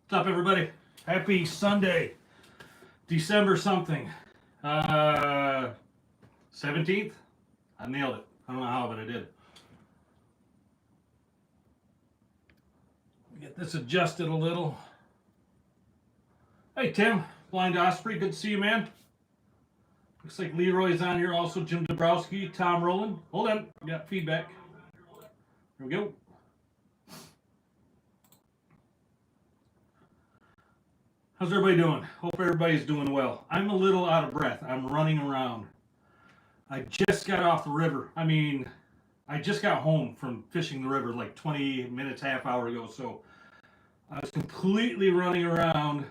What's up, everybody? Happy Sunday, December something. 17th? I nailed it. I don't know how, but I did. Get this adjusted a little. Hey, Tim, Blind Osprey, good to see you, man. Looks like Leroy's on here also, Jim Dabrowski, Tom Rowland. Hold on, we got feedback. There we go. How's everybody doing? Hope everybody's doing well. I'm a little out of breath. I'm running around. I just got off the river. I just got home from fishing the river like 20 minutes, half hour ago. So I was completely running around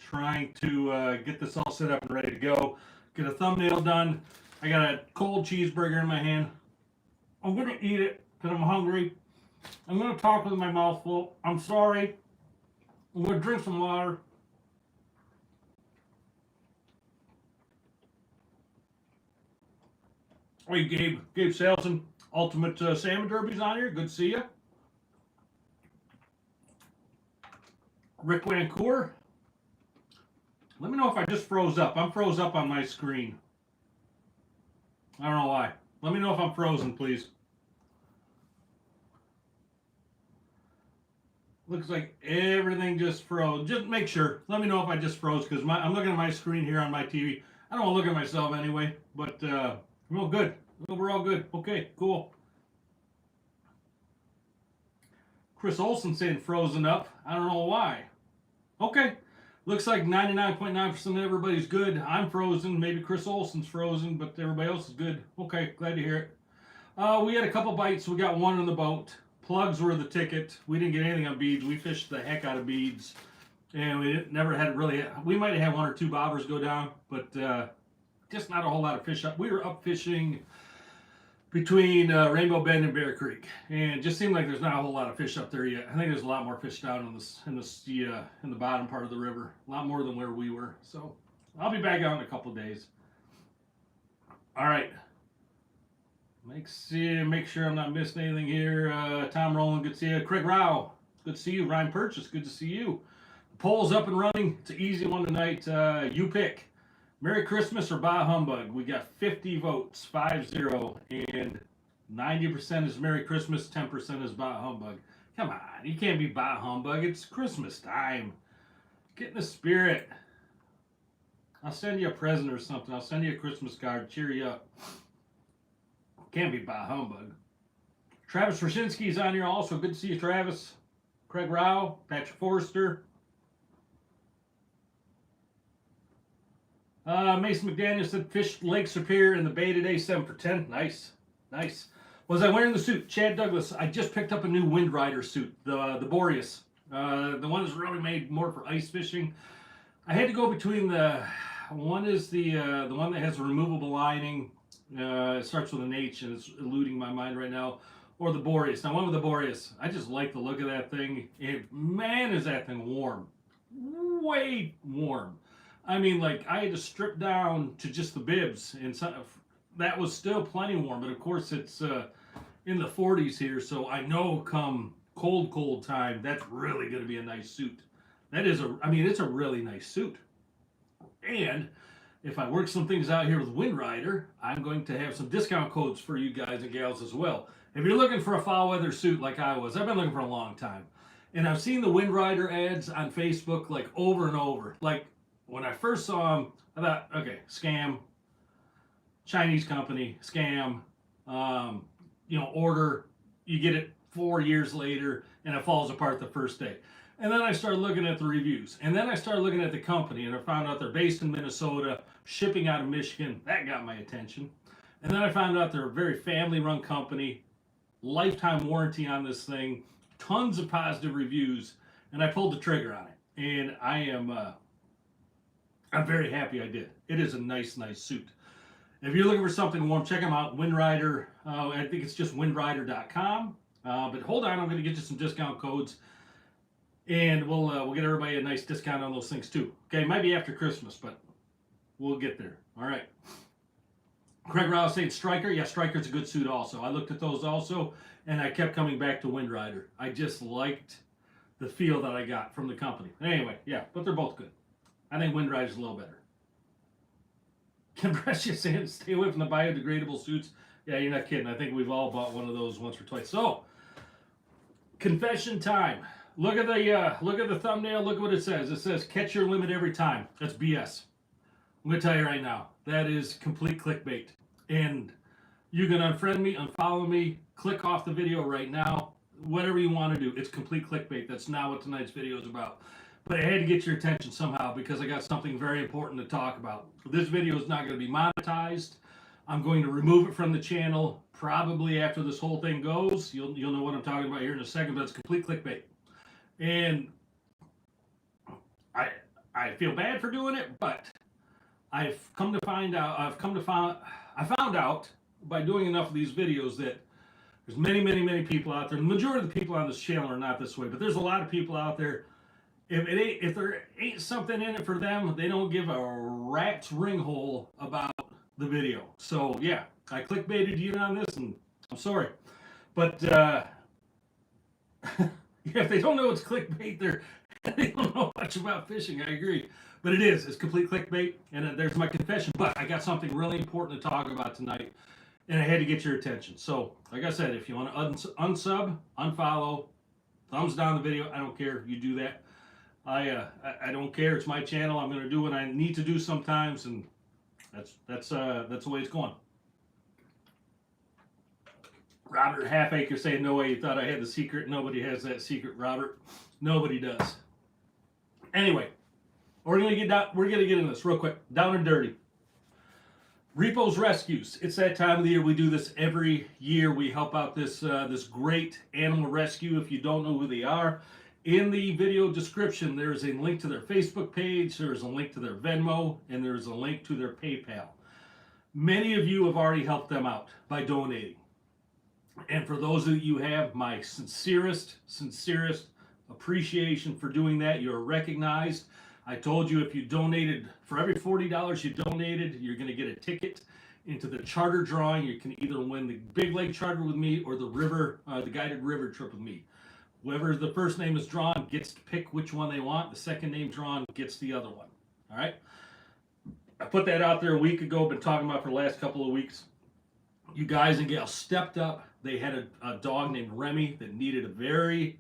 trying to get this all set up and ready to go. Get a thumbnail done. I got a cold cheeseburger in my hand. I'm going to eat it because I'm hungry. I'm going to talk with my mouth full. I'm sorry. I'm going to drink some water. Hey, Gabe Salson, Ultimate Salmon Derby's on here. Good to see you. Rick Wancour. Let me know if I just froze up. I'm froze up on my screen. I don't know why. Let me know if I'm frozen, please. Looks like everything just froze. Just make sure. Let me know if I just froze because I'm looking at my screen here on my TV. I don't want to look at myself anyway, but we're all good. We're all good. Okay, cool. Chris Olson saying frozen up. I don't know why. Okay. Looks like 99.9% of everybody's good. I'm frozen. Maybe Chris Olson's frozen, but everybody else is good. Okay, glad to hear it. We had a couple bites. We got one on the boat. Plugs were the ticket. We didn't get anything on beads. We fished the heck out of beads. And we never had really, we might have had one or two bobbers go down, but just not a whole lot of fish up. We were up fishing between Rainbow Bend and Bear Creek, and it just seemed like there's not a whole lot of fish up there yet. I think there's a lot more fish down in the bottom part of the river, a lot more than where we were. So I'll be back out in a couple of days. All right. Make sure I'm not missing anything here. Tom Rowland, good to see you. Craig Rao, good to see you. Ryan Purchase, good to see you. The poll's up and running. It's an easy one tonight. You pick. Merry Christmas or Bah Humbug. We got 50 votes, 5-0, and 90% is Merry Christmas, 10% is Bah Humbug. Come on, you can't be Bah Humbug. It's Christmas time. Get in the spirit. I'll send you a present or something. I'll send you a Christmas card. Cheer you up. Can't be Bah Humbug. Travis Roshinsky's on here also. Good to see you, Travis. Craig Rao, Patrick Forrester. Mason McDaniel said fish Lake Superior in the bay today, 7 for 10. Nice. Nice. Was I wearing the suit? Chad Douglas, I just picked up a new Wind Rider suit, the Boreas. The one that's really made more for ice fishing. I had to go between one is the one that has a removable lining. It starts with an H and it's eluding my mind right now. Or the Boreas. Now, I went with the Boreas. I just like the look of that thing. And man, is that thing warm. Way warm. I mean, like, I had to strip down to just the bibs, and that was still plenty warm, but of course it's in the 40s here, so I know come cold time, that's really going to be a nice suit. It's a really nice suit. And if I work some things out here with Wind Rider, I'm going to have some discount codes for you guys and gals as well. If you're looking for a foul weather suit like I was, I've been looking for a long time, and I've seen the Wind Rider ads on Facebook like over and over. Like, when I first saw them, I thought, okay, scam, Chinese company, scam, order, you get it 4 years later, and it falls apart the first day. And then I started looking at the reviews, and then I started looking at the company, and I found out they're based in Minnesota, shipping out of Michigan. That got my attention. And then I found out they're a very family-run company, lifetime warranty on this thing, tons of positive reviews, and I pulled the trigger on it. And I'm very happy I did. It is a nice suit. If you're looking for something warm, check them out. Wind Rider. I think it's just windrider.com. But hold on, I'm going to get you some discount codes, and we'll get everybody a nice discount on those things too. Okay, might be after Christmas, but we'll get there. All right. Craig Rouse saying Striker. Yeah, Striker's a good suit also. I looked at those also, and I kept coming back to Wind Rider. I just liked the feel that I got from the company. Anyway, yeah, but they're both good. I think Windride's a little better. Kim Brescia saying stay away from the biodegradable suits. Yeah, you're not kidding. I think we've all bought one of those once or twice. So, confession time. Look at the thumbnail. Look at what it says. It says catch your limit every time. That's BS. I'm gonna tell you right now. That is complete clickbait. And you can unfriend me, unfollow me, click off the video right now. Whatever you want to do. It's complete clickbait. That's not what tonight's video is about. But I had to get your attention somehow because I got something very important to talk about. This video is not going to be monetized. I'm going to remove it from the channel probably after this whole thing goes. You'll know what I'm talking about here in a second, but it's complete clickbait. And I feel bad for doing it, but I found out by doing enough of these videos that there's many people out there. The majority of the people on this channel are not this way, but there's a lot of people out there. If there ain't something in it for them, they don't give a rat's ringhole about the video. So yeah, I clickbaited you on this, and I'm sorry, but yeah, if they don't know it's clickbait, they don't know much about fishing. I agree, but it's complete clickbait, and there's my confession. But I got something really important to talk about tonight, and I had to get your attention. So like I said, if you want to unsub, unfollow, thumbs down the video, I don't care. You do that. I don't care. It's my channel. I'm going to do what I need to do sometimes, and that's the way it's going. Robert Halfacre saying, "No way, you thought I had the secret. Nobody has that secret, Robert. Nobody does." Anyway, we're gonna get into this real quick. Down and dirty. Repos-Rescues. It's that time of the year. We do this every year. We help out this great animal rescue. If you don't know who they are, in the video description, there's a link to their Facebook page, there's a link to their Venmo, and there's a link to their PayPal. Many of you have already helped them out by donating. And for those of you who have, my sincerest appreciation for doing that. You're recognized. I told you if you donated, for every $40 you donated, you're going to get a ticket into the charter drawing. You can either win the Big Lake Charter with me or the guided river trip with me. Whoever the first name is drawn gets to pick which one they want. The second name drawn gets the other one. All right? I put that out there a week ago. Been talking about for the last couple of weeks. You guys and gals stepped up. They had a dog named Remy that needed a very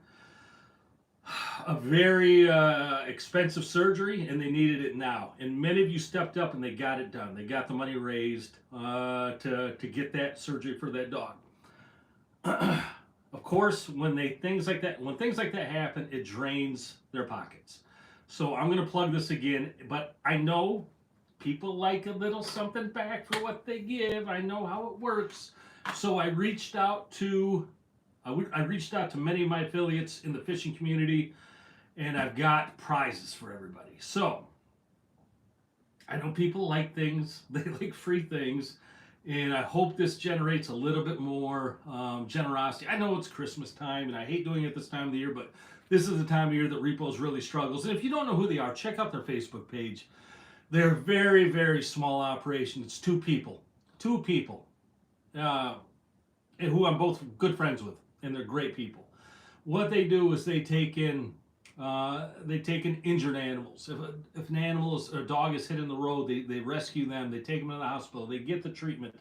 expensive surgery, and they needed it now. And many of you stepped up and they got it done. They got the money raised to get that surgery for that dog. Of course, when things like that happen, it drains their pockets. So I'm going to plug this again, but I know people like a little something back for what they give. I know how it works. So I reached out to many of my affiliates in the fishing community, and I've got prizes for everybody. So I know people like things. They like free things. And I hope this generates a little bit more generosity. I know it's Christmas time, and I hate doing it this time of the year, but this is the time of year that Repos really struggles. And if you don't know who they are, check out their Facebook page. They're a very, very small operation. It's two people, and who I'm both good friends with, and they're great people. What they do is they take in injured animals. If an animal or a dog is hit in the road, they rescue them. They take them to the hospital. They get the treatment.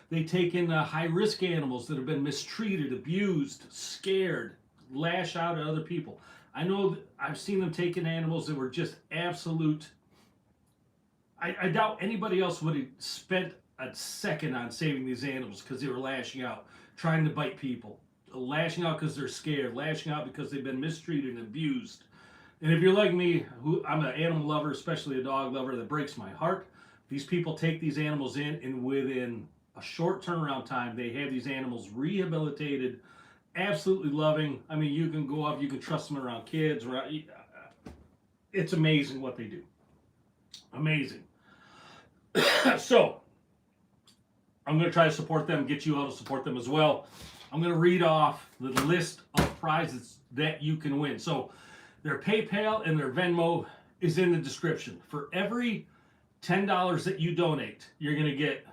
They take in high-risk animals that have been mistreated, abused, scared, lash out at other people. I know I've seen them take in animals that were just absolute. I doubt anybody else would have spent a second on saving these animals because they were lashing out, trying to bite people. Lashing out because they're scared, lashing out because they've been mistreated and abused. And if you're like me, I'm an animal lover, especially a dog lover, that breaks my heart. These people take these animals in, and within a short turnaround time, they have these animals rehabilitated, absolutely loving. I mean, you can go up, you can trust them around kids. It's amazing what they do. Amazing. So, I'm going to try to support them, get you all to support them as well. I'm going to read off the list of prizes that you can win. So their PayPal and their Venmo is in the description. For every $10 that you donate, you're going to get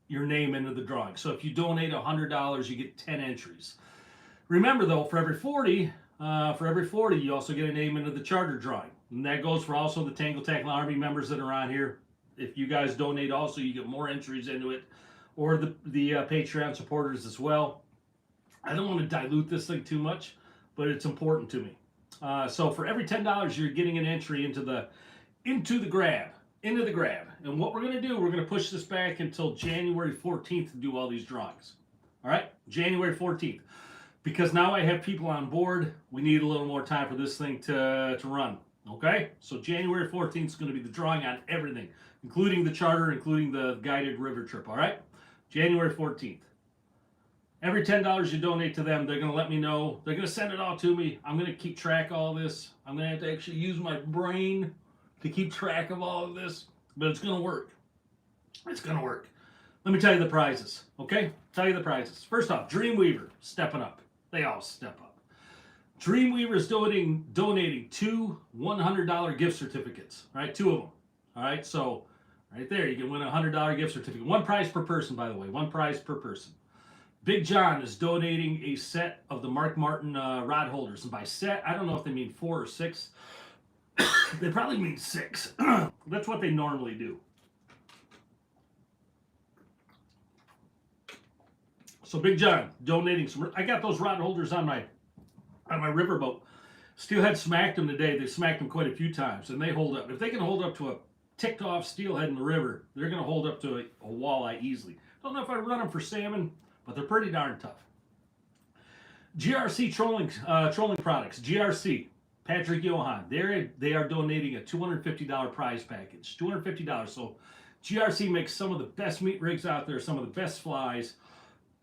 your name into the drawing. So if you donate $100, you get 10 entries. Remember though, for every 40, For every 40, you also get a name into the charter drawing. And that goes for also the Tangle Tackle Army members that are on here. If you guys donate also, you get more entries into it, or the Patreon supporters as well. I don't want to dilute this thing too much, but it's important to me. So for every $10, you're getting an entry into the grab. And what we're going to do, we're going to push this back until January 14th to do all these drawings. All right, January 14th. Because now I have people on board, we need a little more time for this thing to run. Okay, so January 14th is going to be the drawing on everything, including the charter, including the guided river trip. All right, January 14th. Every $10 you donate to them, they're going to let me know. They're going to send it all to me. I'm going to keep track of all this. I'm going to have to actually use my brain to keep track of all of this, but it's going to work. It's going to work. Let me tell you the prizes, okay? Tell you the prizes. First off, Dreamweaver stepping up. They all step up. Dreamweaver is donating 2 $100 gift certificates, right? 2 of them, all right? So right there, you can win a $100 gift certificate. 1 prize per person, by the way. 1 prize per person. Big John is donating a set of the Mark Martin rod holders. And by set, I don't know if they mean 4 or 6. They probably mean 6. That's what they normally do. So Big John donating some. I got those rod holders on my riverboat. Steelhead smacked them today. They smacked them quite a few times, and they hold up. If they can hold up to a ticked off steelhead in the river, they're going to hold up to a walleye easily. Don't know if I run them for salmon, but they're pretty darn tough. GRC trolling products. GRC, Patrick Johan. They are donating a $250 prize package. $250. So GRC makes some of the best meat rigs out there, some of the best flies.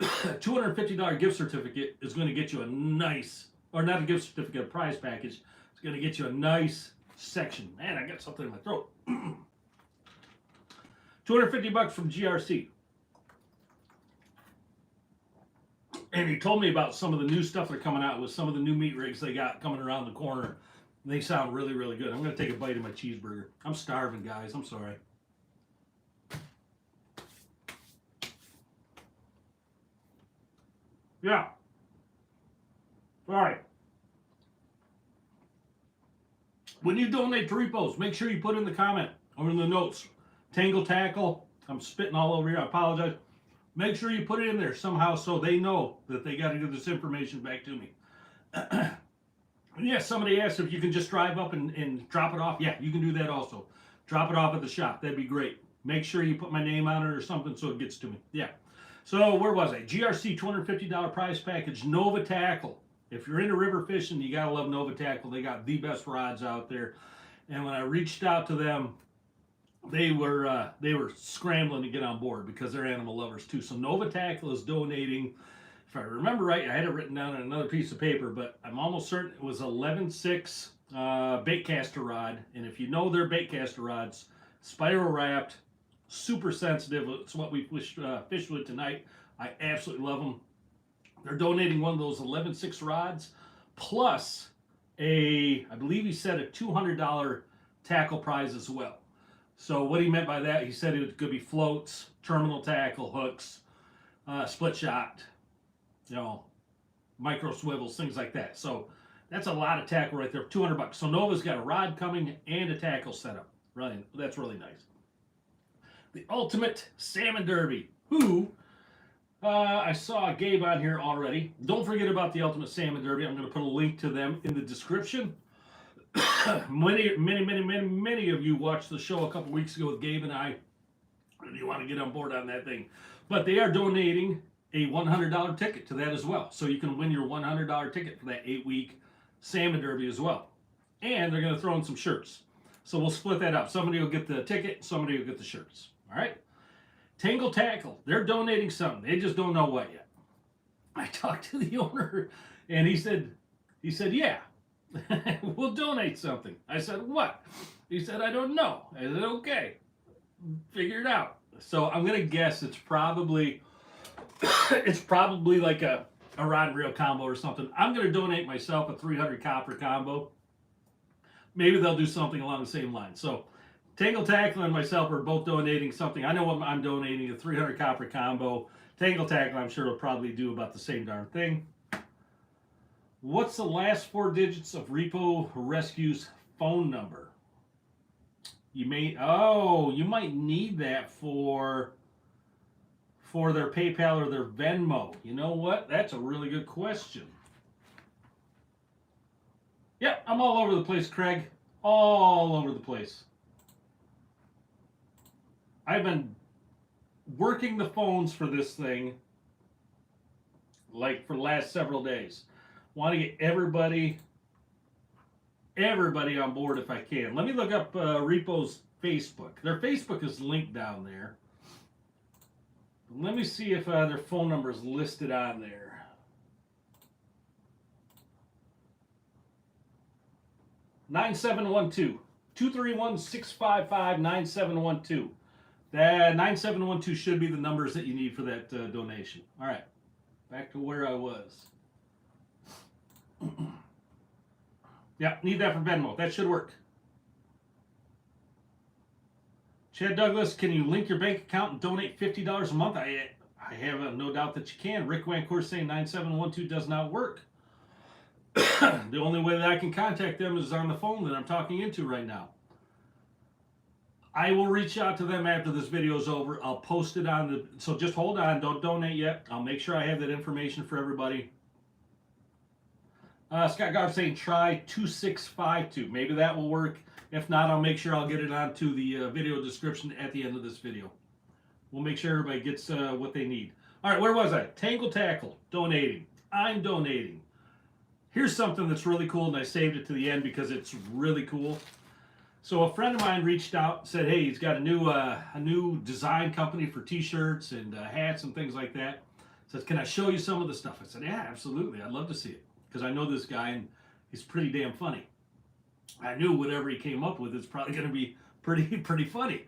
$250 gift certificate is going to get you a nice, or not a gift certificate, a prize package. It's going to get you a nice section. Man, I got something in my throat. $250 from GRC. And he told me about some of the new stuff they're coming out with, some of the new meat rigs they got coming around the corner. They sound really, really good. I'm going to take a bite of my cheeseburger. I'm starving, guys. I'm sorry. Yeah. All right. When you donate to Repos, make sure you put in the comment or in the notes, Tangle Tackle. I'm spitting all over here. I apologize. Make sure you put it in there somehow so they know that they got to give this information back to me. Yeah, somebody asked if you can just drive up and drop it off. Yeah, you can do that also. Drop it off at the shop. That'd be great. Make sure you put my name on it or something so it gets to me. Yeah. So where was I? GRC $250 prize package. Nova Tackle. If you're into river fishing, you gotta love Nova Tackle. They got the best rods out there. And when I reached out to them, they were scrambling to get on board because they're animal lovers too. So Nova Tackle is donating, if I remember right, I had it written down on another piece of paper, but I'm almost certain it was 11.6 baitcaster rod. And if you know their baitcaster rods, spiral wrapped, super sensitive. It's what we fished with tonight. I absolutely love them. They're donating one of those 11.6 rods plus I believe he said a $200 tackle prize as well. So what he meant by that, he said it could be floats, terminal tackle, hooks, split shot, micro swivels, things like that. So that's a lot of tackle right there. $200. So Nova's got a rod coming and a tackle setup. Really, that's really nice. The Ultimate Salmon Derby. I saw Gabe on here already. Don't forget about the Ultimate Salmon Derby. I'm going to put a link to them in the description. Many of you watched the show a couple weeks ago with Gabe and I. And you want to get on board on that thing. But they are donating a $100 ticket to that as well. So you can win your $100 ticket for that 8-week Salmon Derby as well. And they're going to throw in some shirts. So we'll split that up. Somebody will get the ticket, somebody will get the shirts. All right? Tangle Tackle, they're donating something. They just don't know what yet. I talked to the owner, and he said, yeah, we'll donate something. I said, what? He said, I don't know. I said, okay, figure it out. So I'm going to guess it's probably like a rod and reel combo or something. I'm going to donate myself a 300 copper combo. Maybe they'll do something along the same line. So Tangle Tackle and myself are both donating something. I know what I'm donating, a 300 copper combo. Tangle Tackle, I'm sure will probably do about the same darn thing. What's the last 4 digits of Repos-Rescues phone number? You might need that for their PayPal or their Venmo. You know what? That's a really good question. Yep, I'm all over the place, Craig. All over the place. I've been working the phones for this thing like for the last several days. Want to get everybody on board if I can. Let me look up Repo's Facebook. Their Facebook is linked down there. Let me see if their phone number is listed on there. 9712 231-655 9712. That 9712 should be the numbers that you need for that donation. All right, back to where I was. Yeah, need that for Venmo. That should work. Chad Douglas, can you link your bank account and donate $50 a month? I have no doubt that you can. Rick Wancourt saying 9712 does not work. The only way that I can contact them is on the phone that I'm talking into right now. I will reach out to them after this video is over. I'll post it on the... So just hold on. Don't donate yet. I'll make sure I have that information for everybody. Scott Garb saying try 2652. Maybe that will work. If not, I'll make sure I'll get it onto the video description at the end of this video. We'll make sure everybody gets what they need. All right, where was I? Tangle Tackle, donating. I'm donating. Here's something that's really cool, and I saved it to the end because it's really cool. So a friend of mine reached out, said, hey, he's got a new design company for t-shirts and hats and things like that. Says, can I show you some of the stuff? I said, yeah, absolutely. I'd love to see it because I know this guy and he's pretty damn funny. I knew whatever he came up with is probably going to be pretty funny.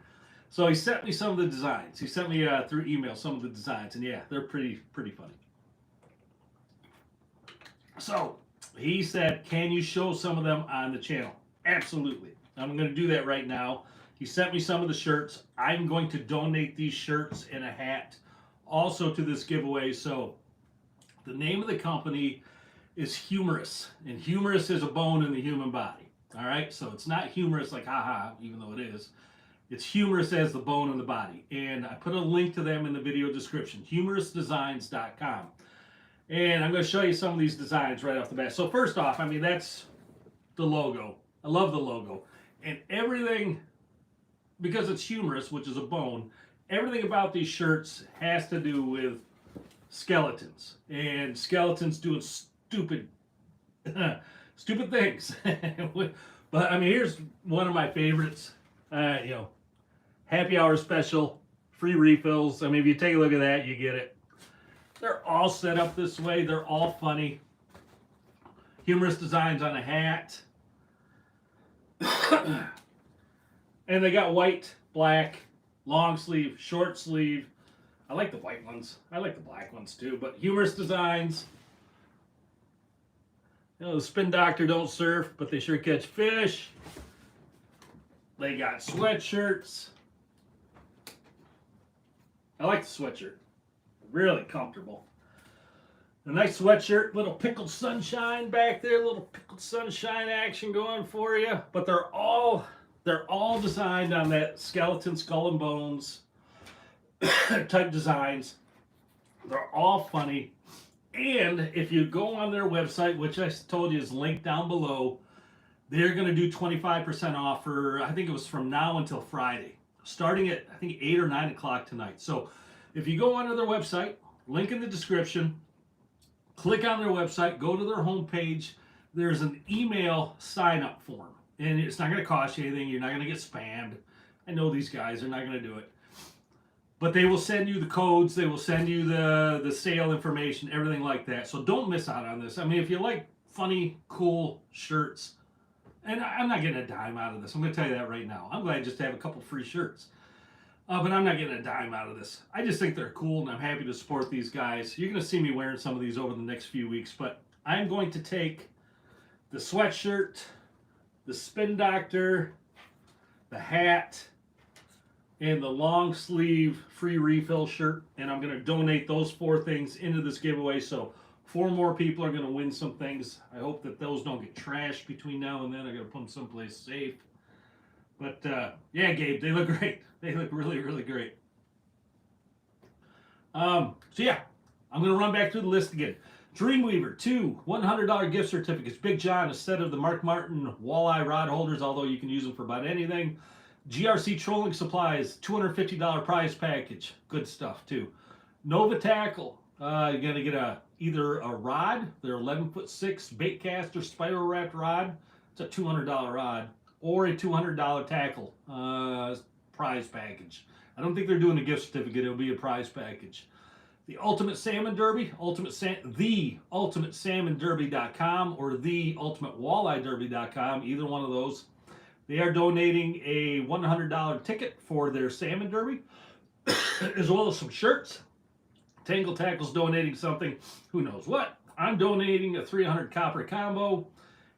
So he sent me some of the designs. He sent me through email some of the designs, and yeah, they're pretty funny. So he said, can you show some of them on the channel? Absolutely. I'm going to do that right now. He sent me some of the shirts. I'm going to donate these shirts and a hat also to this giveaway. So the name of the company is Humorous, and humorous is a bone in the human body. All right, so it's not humorous like haha, even though it is. It's humorous as the bone in the body. And I put a link to them in the video description, humorousdesigns.com. And I'm going to show you some of these designs right off the bat. So first off, I mean, that's the logo. I love the logo. And everything, because it's humorous, which is a bone, everything about these shirts has to do with skeletons. And skeletons doing stupid things. But I mean, here's one of my favorites. Happy hour special, free refills. I mean, if you take a look at that, you get it. They're all set up this way. They're all funny. Humorous designs on a hat. And they got white, black, long sleeve, short sleeve. I like the white ones. I like the black ones too, but humorous designs. You know, the Spin Doctor don't surf, but they sure catch fish. They got sweatshirts. I like the sweatshirt. Really comfortable. A nice sweatshirt, little pickled sunshine back there, little pickled sunshine action going for you. But they're all designed on that skeleton, skull and bones type designs. They're all funny. And if you go on their website, which I told you is linked down below, they're going to do 25% off for, I think it was from now until Friday, starting at, I think, 8 or 9 o'clock tonight. So if you go onto their website, link in the description, click on their website, go to their homepage, there's an email sign-up form. And it's not going to cost you anything. You're not going to get spammed. I know these guys are not going to do it. But they will send you the codes. They will send you the sale information, everything like that. So don't miss out on this. I mean, if you like funny, cool shirts, and I'm not getting a dime out of this. I'm going to tell you that right now. I'm glad just to have a couple free shirts. But I'm not getting a dime out of this. I just think they're cool, and I'm happy to support these guys. You're going to see me wearing some of these over the next few weeks. But I'm going to take the sweatshirt, the Spin Doctor, the hat, and the long sleeve free refill shirt, and I'm going to donate those 4 things into this giveaway. So 4 more people are going to win some things. I hope that those don't get trashed between now and then. I got to put them someplace safe. But yeah, Gabe, they look great. They look really, really great. So yeah, I'm going to run back through the list again. Dreamweaver, 2 $100 gift certificates. Big John, a set of the Mark Martin walleye rod holders, although you can use them for about anything. GRC Trolling Supplies, $250 prize package. Good stuff, too. Nova Tackle, you're going to get either a rod, their 11'6" bait caster spiral wrapped rod. It's a $200 rod. Or a $200 tackle prize package. I don't think they're doing a gift certificate. It'll be a prize package. The Ultimate Salmon Derby, theultimatesalmonderby.com or theultimatewalleyederby.com, either one of those. They are donating a $100 ticket for their Salmon Derby, as well as some shirts. Tangle Tackle's donating something, who knows what. I'm donating a 300 copper combo,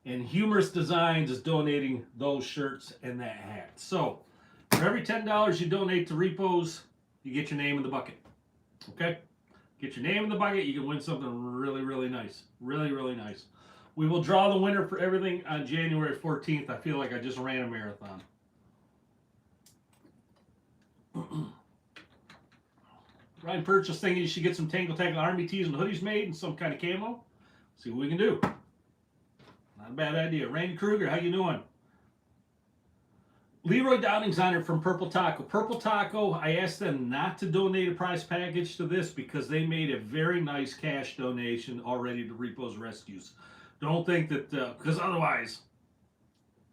and Humorous Designs is donating those shirts and that hat. So, for every $10 you donate to Repos, you get your name in the bucket. Okay? Get your name in the bucket, you can win something really, really nice. Really, really nice. We will draw the winner for everything on January 14th. I feel like I just ran a marathon. Ryan Purchase thinking you should get some Tangle Tackle Army tees and hoodies made in some kind of camo. See what we can do. Not a bad idea. Randy Kruger, how you doing? Leroy Downing's on it from Purple Taco. Purple Taco, I asked them not to donate a prize package to this because they made a very nice cash donation already to Repos-Rescues. Don't think that, because otherwise,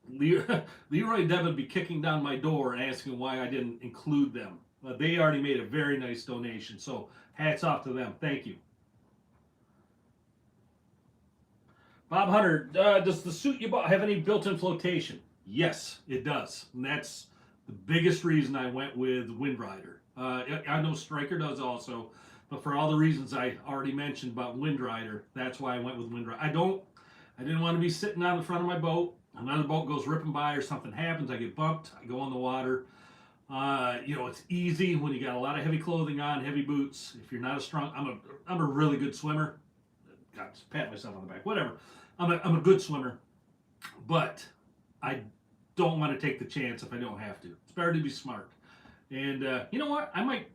Leroy Devin would be kicking down my door and asking why I didn't include them. They already made a very nice donation, so hats off to them. Thank you. Bob Hunter, does the suit you bought have any built-in flotation? Yes, it does. And that's the biggest reason I went with Wind Rider. I know Striker does also, but for all the reasons I already mentioned about Wind Rider, that's why I went with Wind Rider. I didn't want to be sitting on the front of my boat. Another boat goes ripping by or something happens. I get bumped. I go in the water. It's easy when you got a lot of heavy clothing on, heavy boots. If you're not as strong, I'm a really good swimmer. God, just pat myself on the back. Whatever. I'm a good swimmer, but I don't want to take the chance if I don't have to. It's better to be smart. And you know what? I might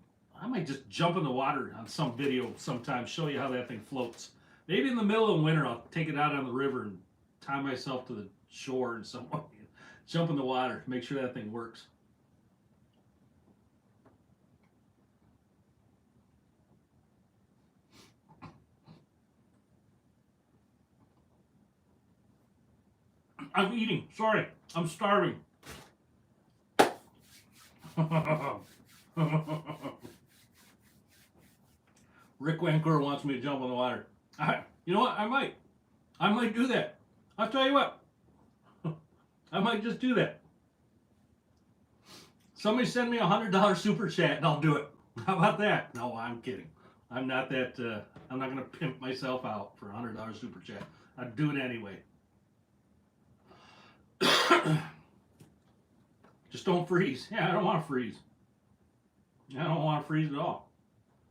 just jump in the water on some video sometime, show you how that thing floats. Maybe in the middle of winter, I'll take it out on the river and tie myself to the shore and somewhere, jump in the water, make sure that thing works. I'm eating. Sorry. I'm starving. Rick Vancouver wants me to jump in the water. You know what? I might do that. I'll tell you what. I might just do that. Somebody send me a $100 super chat and I'll do it. How about that? No, I'm kidding. I'm not that. I'm not going to pimp myself out for a $100 super chat. I'd do it anyway. Just don't freeze. Yeah, I don't want to freeze. I don't want to freeze at all.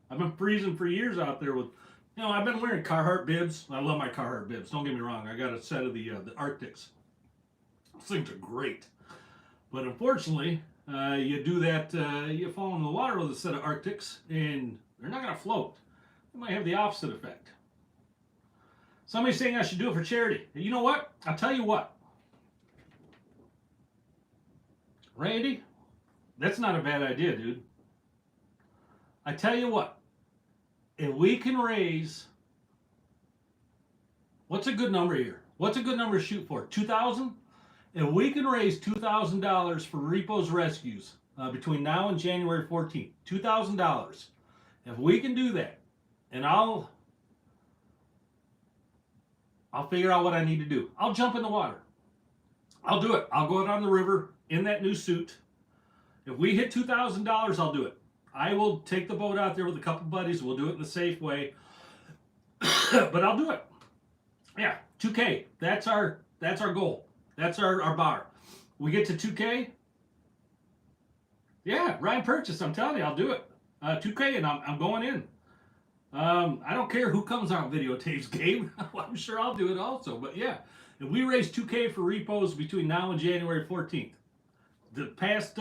I've been freezing for years out there with, I've been wearing Carhartt bibs. I love my Carhartt bibs. Don't get me wrong. I got a set of the Arctics. Those things are great. But unfortunately, you do that, you fall in the water with a set of Arctics, and they're not going to float. They might have the opposite effect. Somebody's saying I should do it for charity. You know what? I'll tell you what. Randy, that's not a bad idea, dude. I tell you what, if we can raise, what's a good number here? What's a good number to shoot for? 2,000? If we can raise $2,000 for Repos-Rescues between now and January 14th, $2,000. If we can do that, and I'll figure out what I need to do. I'll jump in the water. I'll do it. I'll go out on the river in that new suit. If we hit $2,000, I'll do it. I will take the boat out there with a couple buddies. We'll do it in a safe way. But I'll do it. Yeah, 2K. That's our goal. That's our bar. We get to 2K. Yeah, Ryan Purchase. I'm telling you, I'll do it. 2K, and I'm going in. I don't care who comes out videotapes, Gabe. I'm sure I'll do it also. But yeah, if we raise 2K for repos between now and January 14th, the past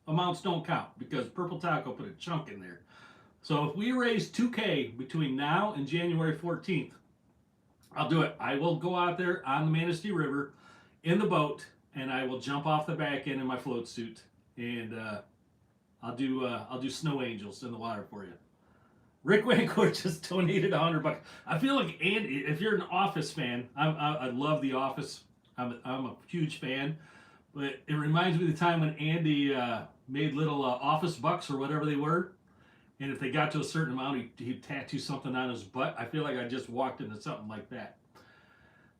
amounts don't count because Purple Taco put a chunk in there. So if we raise 2K between now and January 14th, I'll do it. I will go out there on the Manistee River in the boat, and I will jump off the back end in my float suit, and I'll do snow angels in the water for you. Rick Wancourt just donated $100. I feel like Andy, if you're an Office fan, I love The Office. I'm a huge fan, but it reminds me of the time when Andy made little office bucks or whatever they were, and if they got to a certain amount, he'd tattoo something on his butt. I feel like I just walked into something like that.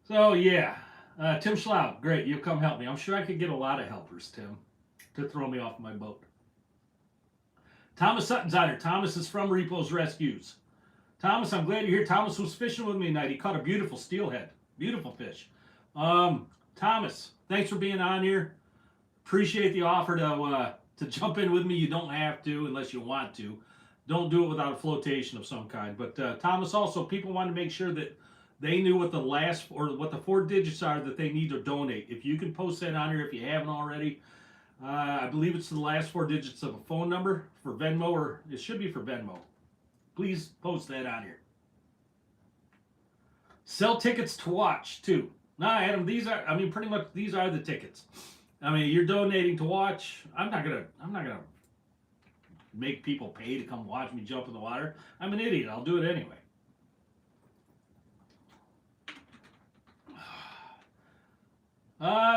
So yeah, Tim Schlau, great, you'll come help me. I'm sure I could get a lot of helpers, Tim, to throw me off my boat. Thomas Sutton's on here. Thomas is from Repos-Rescues. Thomas, I'm glad you're here. Thomas was fishing with me tonight. He caught a beautiful steelhead. Beautiful fish. Thomas, thanks for being on here. Appreciate the offer to jump in with me. You don't have to unless you want to. Don't do it without a flotation of some kind. But Thomas, also, people want to make sure that they knew what the last or what the 4 digits are that they need to donate. If you can post that on here if you haven't already. I believe it's the last 4 digits of a phone number for Venmo, or it should be for Venmo. Please post that on here. Sell tickets to watch too. Nah, Adam, pretty much these are the tickets. I mean, you're donating to watch. I'm not gonna make people pay to come watch me jump in the water. I'm an idiot. I'll do it anyway.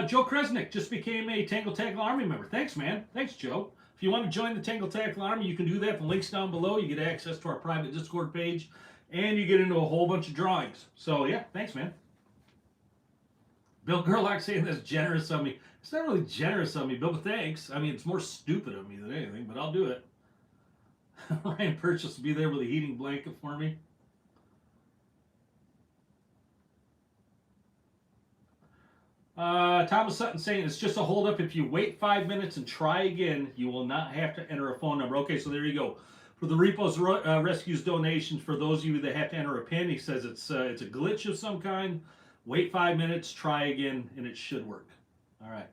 Joe Kresnick just became a Tangle Tackle Army member. Thanks, man. Thanks, Joe. If you want to join the Tangle Tackle Army, you can do that. The link's down below. You get access to our private Discord page, and you get into a whole bunch of drawings. So, yeah, thanks, man. Bill Gerlach saying that's generous of me. It's not really generous of me, Bill, but thanks. I mean, it's more stupid of me than anything, but I'll do it. Ryan Purchase will be there with a heating blanket for me. Thomas Sutton saying it's just a holdup. If you wait 5 minutes and try again, you will not have to enter a phone number. Okay, so there you go. For the Repos-Rescues donations, for those of you that have to enter a PIN, he says it's a glitch of some kind. Wait 5 minutes, try again, and it should work. All right.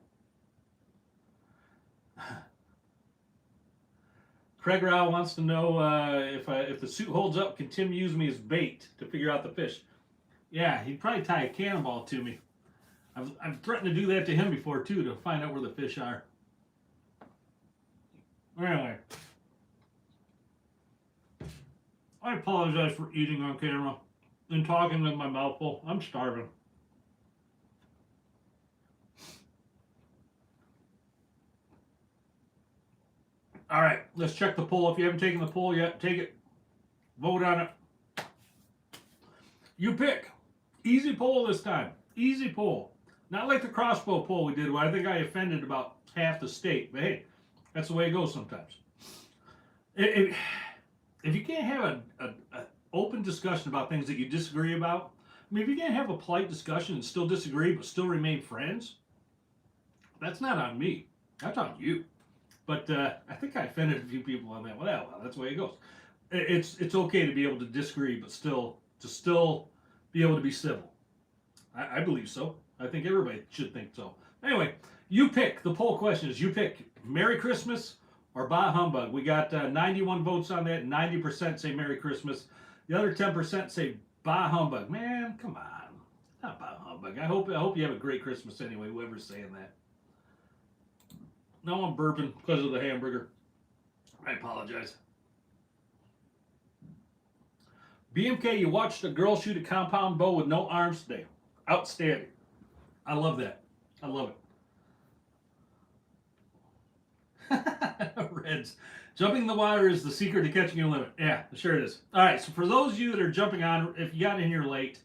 Craig Rao wants to know if the suit holds up, can Tim use me as bait to figure out the fish? Yeah, he'd probably tie a cannonball to me. I've threatened to do that to him before, too, to find out where the fish are. Anyway. I apologize for eating on camera and talking with my mouth full. I'm starving. All right, let's check the poll. If you haven't taken the poll yet, take it. Vote on it. You pick. Easy poll this time. Easy poll. Not like the crossbow poll we did, where I think I offended about half the state. But hey, that's the way it goes sometimes. If you can't have an open discussion about things that you disagree about, I mean, if you can't have a polite discussion and still disagree but still remain friends, that's not on me. That's on you. But I think I offended a few people on that. Well, that's the way it goes. It's okay to be able to disagree, but still be able to be civil. I believe so. I think everybody should think so. Anyway, you pick. The poll question is, you pick Merry Christmas or Bah Humbug. We got 91 votes on that. 90% say Merry Christmas. The other 10% say Bah Humbug. Man, come on. Not Bah Humbug. I hope you have a great Christmas anyway, whoever's saying that. No, I'm burping because of the hamburger. I apologize. BMK, you watched a girl shoot a compound bow with no arms today. Outstanding. I love that. I love it. Reds. Jumping in the water is the secret to catching your limit. Yeah, sure it is. All right, so for those of you that are jumping on, if you got in here late,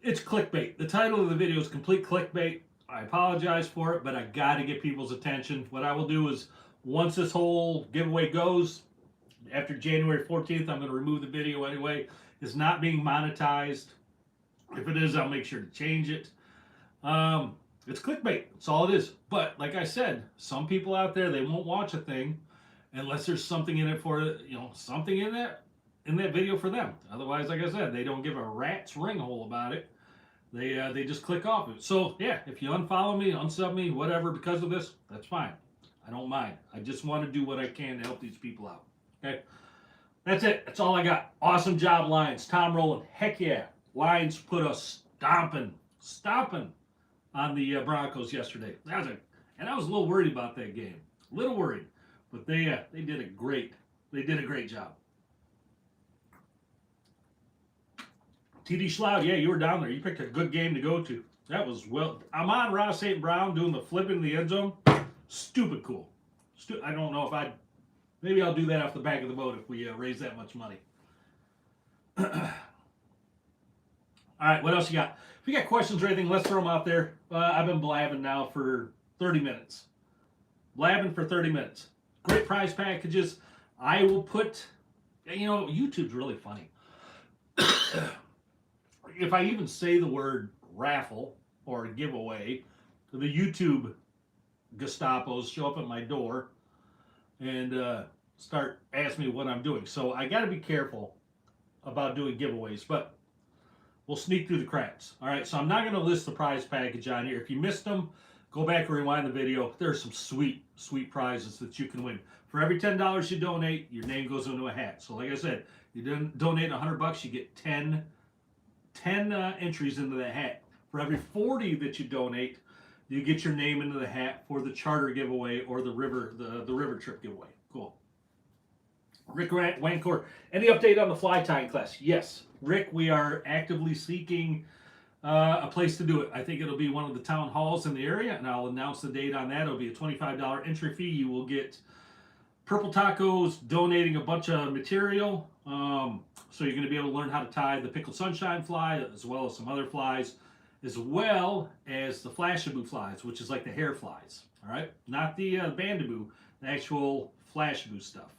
it's clickbait. The title of the video is complete clickbait. I apologize for it, but I got to get people's attention. What I will do is, once this whole giveaway goes, after January 14th, I'm going to remove the video anyway. It's not being monetized. If it is, I'll make sure to change it. It's clickbait. That's all it is. But like I said, some people out there, they won't watch a thing unless there's something in it for, something in that. in that video for them. Otherwise, like I said, they don't give a rat's ringhole about it. They just click off it. So yeah, if you unfollow me, unsub me, whatever, because of this, that's fine. I don't mind. I just want to do what I can to help these people out. Okay, that's it. That's all I got. Awesome job, Lions. Tom Rowland. Heck yeah, Lions put us stomping on the Broncos yesterday. And I was a little worried about that game. A little worried, but they did a great job. TD Schloud, yeah, you were down there. You picked a good game to go to. That was well. Amon-Ra St. Brown doing the flip in the end zone. Stupid cool. I don't know if I'd. Maybe I'll do that off the back of the boat if we raise that much money. All right, what else you got? If you got questions or anything, let's throw them out there. I've been blabbing now for 30 minutes. Blabbing for 30 minutes. Great prize packages. I will put. YouTube's really funny. If I even say the word raffle or giveaway, the YouTube Gestapos show up at my door and start asking me what I'm doing. So I got to be careful about doing giveaways, but we'll sneak through the cracks. All right, so I'm not going to list the prize package on here. If you missed them, go back and rewind the video. There's some sweet prizes that you can win. For every $10 you donate, your name goes into a hat. So like I said, you donate $100, you get 10 entries into the hat. For every 40 that you donate, you get your name into the hat for the charter giveaway or the river trip giveaway. Cool. Rick Wancor, any update on the fly tying class? Yes, Rick, we are actively seeking a place to do it. I think it'll be one of the town halls in the area, and I'll announce the date on that. It'll be a $25 entry fee. You will get Purple Tacos donating a bunch of material. So you're going to be able to learn how to tie the Pickled Sunshine fly, as well as some other flies, as well as the Flashaboo flies, which is like the hair flies. All right, not the Bandaboo, the actual Flashaboo stuff.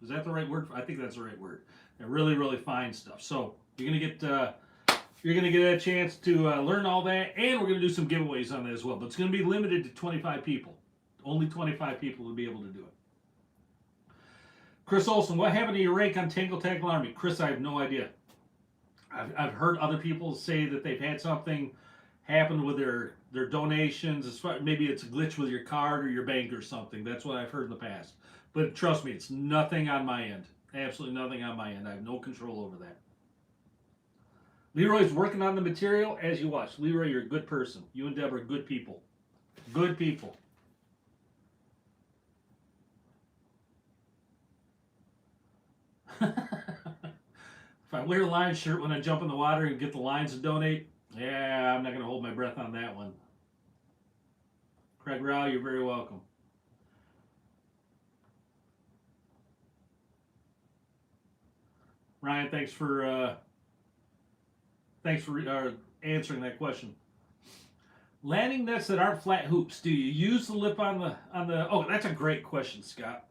Is that the right word? I think that's the right word. They're really fine stuff. So you're going to get a chance to learn all that, and we're going to do some giveaways on that as well. But it's going to be limited to 25 people. Only 25 people will be able to do it. Chris Olson, what happened to your rake on Tangle Tackle Army? Chris, I have no idea. I've heard other people say that they've had something happen with their donations. Maybe it's a glitch with your card or your bank or something. That's what I've heard in the past. But trust me, it's nothing on my end. Absolutely nothing on my end. I have no control over that. Leroy's working on the material as you watch. Leroy, you're a good person. You and Deborah are good people. Good people. If I wear a line shirt when I jump in the water and get the lines to donate, yeah, I'm not going to hold my breath on that one. Craig Rao, you're very welcome. Ryan, thanks for answering that question. Landing nets that aren't flat hoops. Do you use the lip on the? Oh, that's a great question, Scott.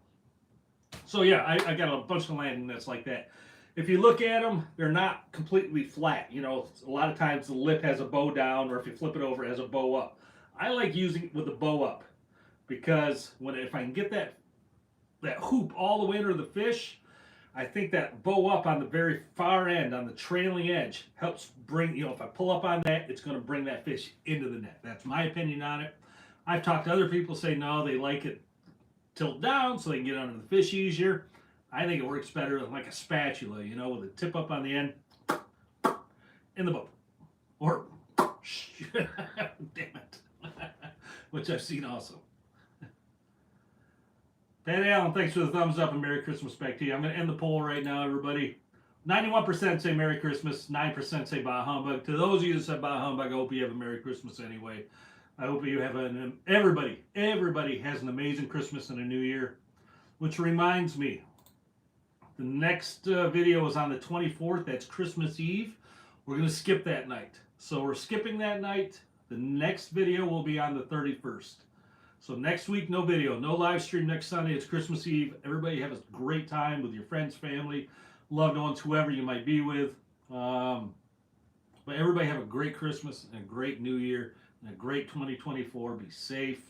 So yeah, I got a bunch of landing nets like that. If you look at them, they're not completely flat. You know, a lot of times the lip has a bow down, or if you flip it over, it has a bow up. I like using it with the bow up because if I can get that hoop all the way under the fish, I think that bow up on the very far end, on the trailing edge, helps bring, if I pull up on that, it's going to bring that fish into the net. That's my opinion on it. I've talked to other people say no, they like it tilt down so they can get under the fish easier. I think it works better like a spatula, with a tip up on the end in the boat. Or, damn it, which I've seen also. Pat Allen, thanks for the thumbs up and Merry Christmas back to you. I'm going to end the poll right now, everybody. 91% say Merry Christmas, 9% say Bah Humbug. To those of you that said Bah Humbug, I hope you have a Merry Christmas anyway. I hope you have everybody has an amazing Christmas and a New Year. Which reminds me, the next video is on the 24th. That's Christmas Eve. We're going to skip that night. So we're skipping that night. The next video will be on the 31st. So next week, no video, no live stream next Sunday. It's Christmas Eve. Everybody have a great time with your friends, family, loved ones, whoever you might be with. But everybody have a great Christmas and a great New Year and a great 2024. Be safe.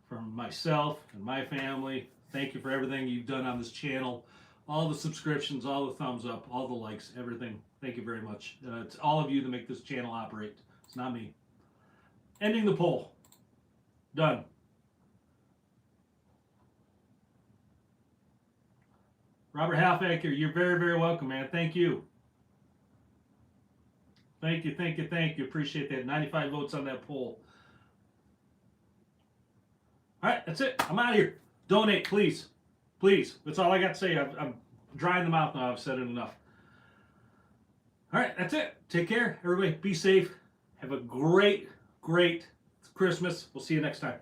From myself and my family, thank you for everything you've done on this channel all the subscriptions, all the thumbs up, all the likes, everything. Thank you very much. It's all of you that make this channel operate. It's not me. Ending the poll. Done. Robert Halfaker, you're very, very welcome, man. Thank you. Thank you, thank you, thank you. Appreciate that. 95 votes on that poll. All right, that's it. I'm out of here. Donate, please. Please. That's all I got to say. I'm drying the mouth now. I've said it enough. All right, that's it. Take care, everybody. Be safe. Have a great, great Christmas. We'll see you next time.